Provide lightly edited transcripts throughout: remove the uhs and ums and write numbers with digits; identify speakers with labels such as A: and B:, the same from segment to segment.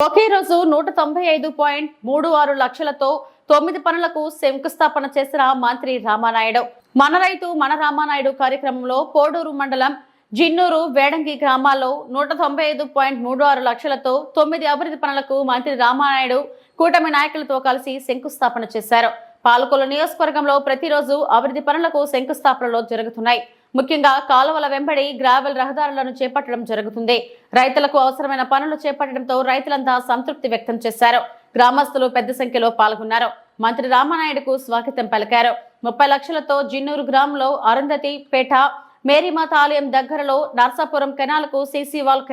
A: ఒకే రోజు 195.36 లక్షలతో 9 పనులకు శంకుస్థాపన చేసిన మంత్రి రామానాయుడు. మన రైతు మన రామానాయుడు కార్యక్రమంలో పోడూరు మండలం జిన్నూరు వేడంగి గ్రామాల్లో 195.36 లక్షలతో 9 అభివృద్ధి పనులకు మంత్రి రామానాయుడు కూటమి నాయకులతో కలిసి శంకుస్థాపన చేశారు. పాలకొల్లు నియోజకవర్గంలో ప్రతిరోజు అభివృద్ధి పనులకు శంకుస్థాపనలు జరుగుతున్నాయి. ముఖ్యంగా కాలువల వెంబడి గ్రావెల్ రహదారులను చేపట్టడం జరుగుతుంది. రైతులకు అవసరమైన పనులు చేపట్టడంతో రైతులంతా సంతృప్తి వ్యక్తం చేశారు. గ్రామస్తులు పెద్ద సంఖ్యలో పాల్గొన్నారు. మంత్రి రామానాయుడుకు స్వాగతం పలికారు. 30 లక్షలతో జిన్నూరు గ్రామంలో అరుంధతి పేట మేరీమాత ఆలయం దగ్గరలో నర్సాపురం కెనాల్కు సీసీ వాల్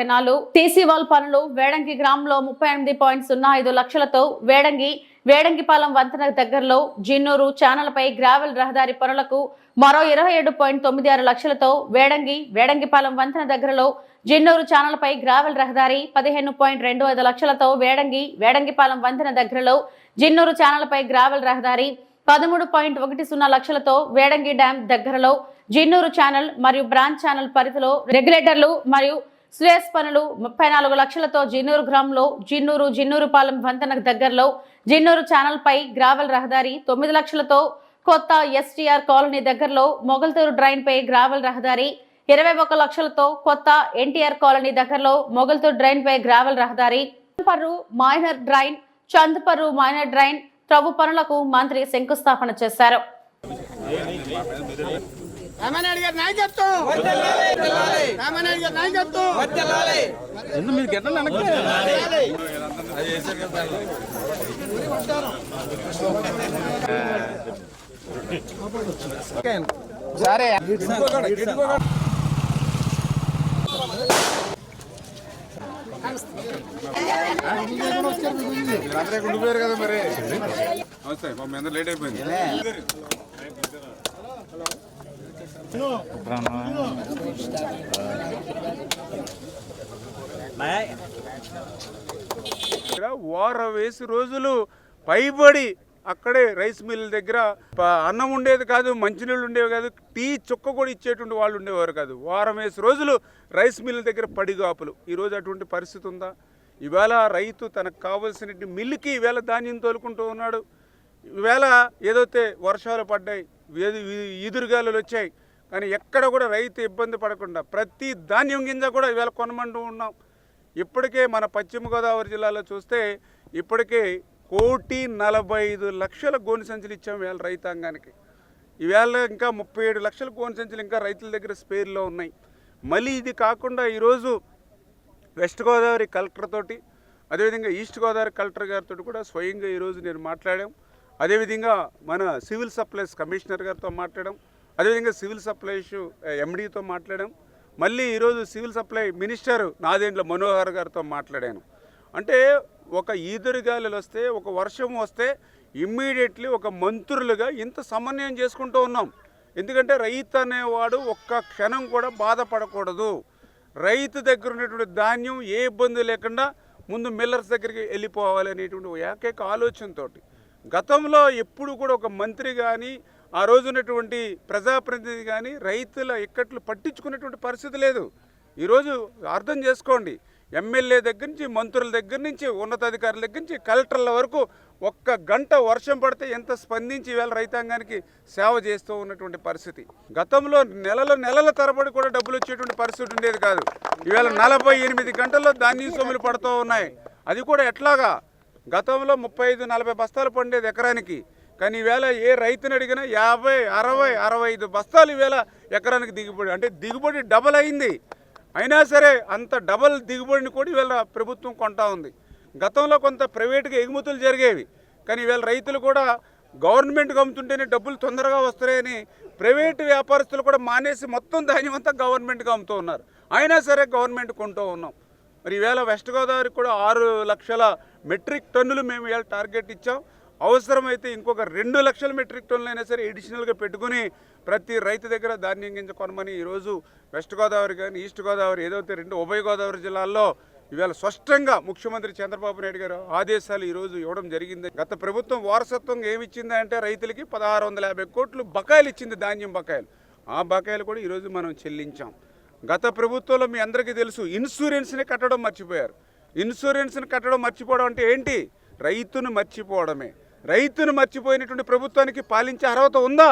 A: పనులు, వేడంగి గ్రామంలో 38.05 లక్షలతో వేడంగిపాలెం వంతెన దగ్గరలో జిన్నూరు ఛానల్పై గ్రావెల్ రహదారి పనులకు మరో 27.96 లక్షలతో వేడంగిపాలెం వంతెన దగ్గరలో జిన్నూరు ఛానల్పై గ్రావెల్ రహదారి 15.25 లక్షలతో వేడంగిపాలెం వంతెన దగ్గరలో జిన్నూరు ఛానల్పై గ్రావెల్ రహదారి 13.10 లక్షలతో వేడంగి డ్యాం దగ్గరలో జిన్నూరు ఛానల్ మరియు బ్రాంచ్ ఛానల్ పరిధిలో రెగ్యులేటర్లు మరియు స్వేస్ పనులు 34 లక్షలతో జిన్నూరు గ్రామంలో జిన్నూరుపాలెం వంతెన దగ్గరలో జిన్నూరు ఛానల్ పై గ్రావెల్ రహదారి 9 లక్షలతో కొత్త ఎస్టీఆర్ కాలనీ దగ్గరలో మొగల్తూరు డ్రైన్ పై గ్రావెల్ రహదారి 21 లక్షలతో కొత్త ఎన్టీఆర్ కాలనీ దగ్గరలో మొగల్తూరు డ్రైన్ పై గ్రావెల్ రహదారి చంద్పర్రు మైనర్ డ్రైన్ త్రవ్వు పనులకు మంత్రి శంకుస్థాపన చేశారు.
B: ఉండిపోయారు కదా మరి. నమస్తే, మా అందరూ లేట్ అయిపోయింది. వారం వేసి రోజులు పైబడి అక్కడే రైస్ మిల్ దగ్గర అన్నం ఉండేది కాదు, మంచినీళ్ళు ఉండేవి కాదు, టీ చుక్క కూడా ఇచ్చేటువంటి వాళ్ళు ఉండేవారు కాదు. వారం వేసి రోజులు రైస్ మిల్ దగ్గర పడిగాపులు. ఈరోజు అటువంటి పరిస్థితి ఉందా? ఈవేళ రైతు తనకు కావాల్సిన మిల్లుకి ఈవేళ ధాన్యం తోలుకుంటూ ఉన్నాడు. ఈవేళ ఏదైతే వర్షాలు పడ్డాయి, ఈదురుగాలులు వచ్చాయి, కానీ ఎక్కడ కూడా రైతు ఇబ్బంది పడకుండా ప్రతి ధాన్యం గింజ కూడా ఈవేళ కొనమంటూ ఉన్నాం. ఇప్పటికే మన పశ్చిమ గోదావరి జిల్లాలో చూస్తే ఇప్పటికే 1,45,00,000 గోనె సంచులు ఇచ్చాము ఈవేళ రైతాంగానికి. ఈవేళ ఇంకా 37 లక్షల గోనె సంచులు ఇంకా రైతుల దగ్గర స్పేర్లో ఉన్నాయి. మళ్ళీ ఇది కాకుండా ఈరోజు వెస్ట్ గోదావరి కలెక్టర్ తోటి, అదేవిధంగా ఈస్ట్ గోదావరి కలెక్టర్ గారితో కూడా స్వయంగా ఈరోజు నేను మాట్లాడాం. అదేవిధంగా మన సివిల్ సప్లైస్ కమిషనర్ గారితో మాట్లాడాం. అదేవిధంగా సివిల్ సప్లైస్ ఎండీతో మాట్లాడాం. మళ్ళీ ఈరోజు civil supply minister Nadendla Manohar గారితో మాట్లాడాను. అంటే ఒక ఈదురుగాలులు వస్తే, ఒక వర్షం వస్తే ఇమ్మీడియట్లీ ఒక మంత్రులుగా ఇంత సమన్వయం చేసుకుంటూ ఉన్నాం. ఎందుకంటే రైతు అనేవాడు ఒక్క క్షణం కూడా బాధపడకూడదు. రైతు దగ్గర ఉన్నటువంటి ధాన్యం ఏ ఇబ్బంది లేకుండా ముందు మిల్లర్స్ దగ్గరికి వెళ్ళిపోవాలి అనేటువంటి ఏకైక ఆలోచనతో గతంలో ఎప్పుడు కూడా ఒక మంత్రి కానీ, ఆ రోజు ఉన్నటువంటి ప్రజాప్రతినిధి కానీ రైతుల ఇక్కట్లు పట్టించుకునేటువంటి పరిస్థితి లేదు. ఈరోజు అర్థం చేసుకోండి, ఎమ్మెల్యే దగ్గర నుంచి, మంత్రుల దగ్గర నుంచి, ఉన్నతాధికారుల దగ్గర నుంచి, కలెక్టర్ల వరకు ఒక్క గంట వర్షం పడితే ఎంత స్పందించి ఈవేళ రైతాంగానికి సేవ చేస్తూ ఉన్నటువంటి పరిస్థితి. గతంలో నెలల తరబడి కూడా డబ్బులు వచ్చేటువంటి పరిస్థితి ఉండేది కాదు. ఈవేళ 48 గంటల్లో ధాన్యం సొమ్ములు పడుతూ ఉన్నాయి. అది కూడా ఎట్లాగా? గతంలో 35-40 బస్తాలు పండేది ఎకరానికి, కానీ ఈవేళ ఏ రైతుని అడిగినా 50, 60, 65 బస్తాలు ఈవేళ ఎకరానికి దిగుబడి. అంటే దిగుబడి డబల్ అయింది. అయినా సరే అంత డబల్ దిగుబడిని కూడా ఈవేళ ప్రభుత్వం కొంటా ఉంది. గతంలో కొంత ప్రైవేటుగా ఎగుమతులు జరిగేవి, కానీ ఈవేళ రైతులు కూడా గవర్నమెంట్కి అమ్ముతుంటేనే డబ్బులు తొందరగా వస్తాయని ప్రైవేటు వ్యాపారస్తులు కూడా మానేసి మొత్తం ధాన్యం అంతా గవర్నమెంట్కి అమ్ముతూ ఉన్నారు. అయినా సరే గవర్నమెంట్ కొంటూ ఉన్నాం. మరి ఈవేళ వెస్ట్ గోదావరికి కూడా 6 లక్షల మెట్రిక్ టన్నులు మేము ఈవేళ టార్గెట్ ఇచ్చాం. అవసరమైతే ఇంకొక 2 లక్షల మెట్రిక్ టన్నులు అయినా సరే ఎడిషనల్గా పెట్టుకుని ప్రతి రైతు దగ్గర ధాన్యం గింజ కొనమని ఈరోజు వెస్ట్ గోదావరి కానీ ఈస్ట్ గోదావరి ఏదైతే 2 ఉభయ గోదావరి జిల్లాల్లో ఈవేళ స్పష్టంగా ముఖ్యమంత్రి చంద్రబాబు నాయుడు గారు ఆదేశాలు ఈరోజు ఇవ్వడం జరిగింది. గత ప్రభుత్వం వారసత్వంగా ఏమి ఇచ్చింది అంటే రైతులకి 1650 కోట్లు బకాయిలు ఇచ్చింది, ధాన్యం బకాయిలు. ఆ బకాయిలు కూడా ఈరోజు మనం చెల్లించాం. గత ప్రభుత్వంలో మీ అందరికీ తెలుసు ఇన్సూరెన్స్ని కట్టడం మర్చిపోయారు. ఇన్సూరెన్స్ని కట్టడం మర్చిపోవడం అంటే ఏంటి? రైతును మర్చిపోవడమే. రైతును మర్చిపోయినటువంటి ప్రభుత్వానికి పాలించే అర్హత ఉందా?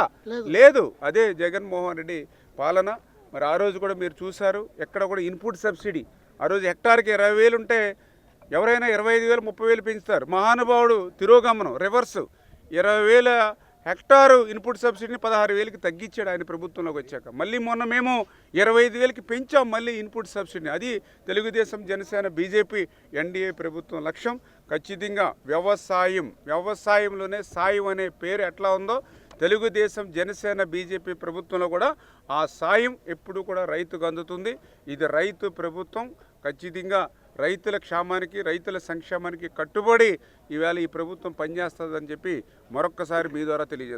B: లేదు. అదే జగన్మోహన్ రెడ్డి పాలన. మరి ఆ రోజు కూడా మీరు చూశారు, ఎక్కడ కూడా ఇన్పుట్ సబ్సిడీ ఆ రోజు హెక్టార్కి 20,000 ఉంటే ఎవరైనా 25,000 30,000 పెంచుతారు. మహానుభావుడు తిరోగమనం రివర్సు 20,000 హెక్టారు ఇన్పుట్ సబ్సిడీని 16,000కి తగ్గించాడు ఆయన ప్రభుత్వంలోకి వచ్చాక. మళ్ళీ మొన్న మేము 25,000కి పెంచాం మళ్ళీ ఇన్పుట్ సబ్సిడీని. అది తెలుగుదేశం, జనసేన, బీజేపీ, ఎన్డీఏ ప్రభుత్వం లక్ష్యం. ఖచ్చితంగా వ్యవసాయంలోనే సాయం అనే పేరు ఎట్లా ఉందో తెలుగుదేశం, జనసేన, బీజేపీ ప్రభుత్వంలో కూడా ఆ సాయం ఎప్పుడు కూడా రైతుకు అందుతుంది. ఇది రైతు ప్రభుత్వం. ఖచ్చితంగా రైతుల క్షేమానికి, రైతుల సంక్షేమానికి కట్టుబడి ఈవేళ ఈ ప్రభుత్వం పనిచేస్తుందని చెప్పి మరొక్కసారి మీ ద్వారా తెలియజేస్తాను.